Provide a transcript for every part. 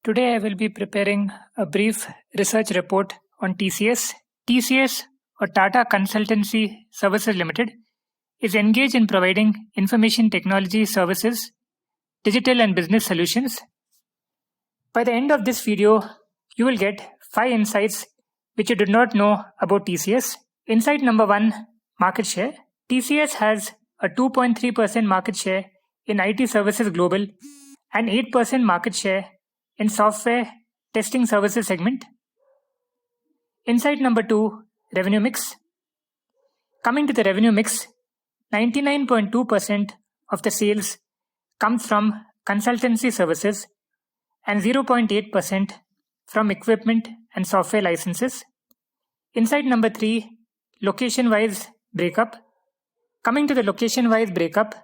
Today I will be preparing a brief research report on TCS. TCS, or Tata Consultancy Services Limited, is engaged in providing information technology services, digital and business solutions. By the end of this video, you will get 5 insights which you did not know about TCS. Insight number 1, market share. TCS has a 2.3% market share in IT services global and 8% market share in software testing services segment. Insight number 2, revenue mix. Coming to the revenue mix, 99.2% of the sales comes from consultancy services and 0.8% from equipment and software licenses. Insight number 3, location-wise breakup. Coming to the location-wise breakup,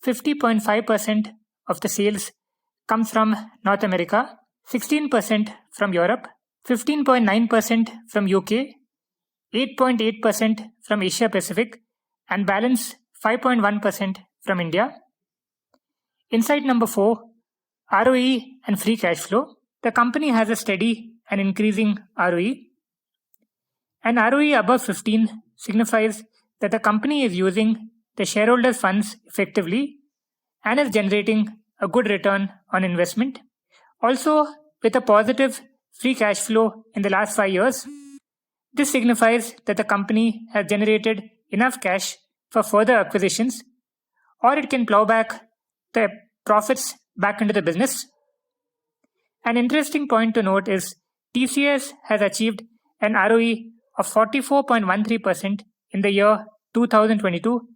50.5% of the sales comes from North America, 16% from Europe, 15.9% from UK, 8.8% from Asia Pacific, and balance 5.1% from India. Insight number 4, ROE and free cash flow. The company has a steady and increasing ROE. An ROE above 15 signifies that the company is using the shareholders' funds effectively and is generating a good return on investment. Also, with a positive free cash flow in the last 5 years, this signifies that the company has generated enough cash for further acquisitions, or it can plow back the profits back into the business. An interesting point to note is TCS has achieved an ROE of 44.13% in the year 2022,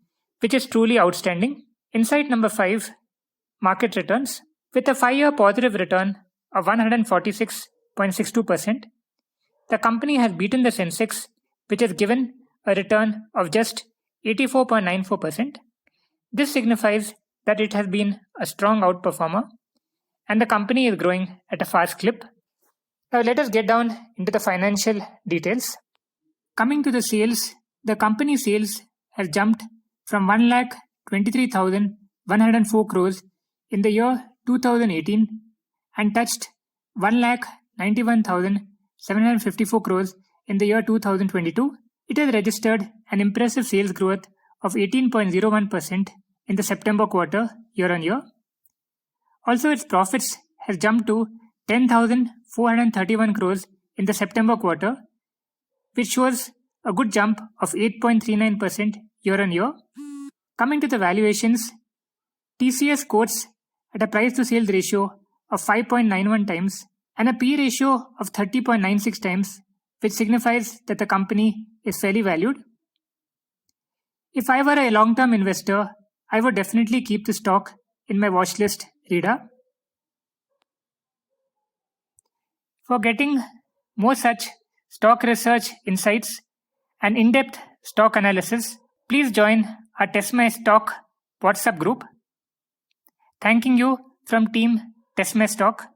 which is truly outstanding. Insight number 5, market returns. With a 5-year positive return of 146.62%, the company has beaten the Sensex, which has given a return of just 84.94%. This signifies that it has been a strong outperformer and the company is growing at a fast clip. Now let us get down into the financial details. Coming to the sales, the company sales has jumped from 1,23,104 crores in the year 2018 and touched 1,91,754 crores in the year 2022. It has registered an impressive sales growth of 18.01% in the September quarter year on year. Also, its profits has jumped to 10,431 crores in the September quarter, which shows a good jump of 8.39% year on year. Coming to the valuations, TCS quotes at a price to sales ratio of 5.91 times and a P ratio of 30.96 times, which signifies that the company is fairly valued. If I were a long-term investor, I would definitely keep the stock in my watchlist radar. For getting more such stock research insights and in-depth stock analysis, please join our Test My Stock WhatsApp group. Thanking you from Team Test My Stock.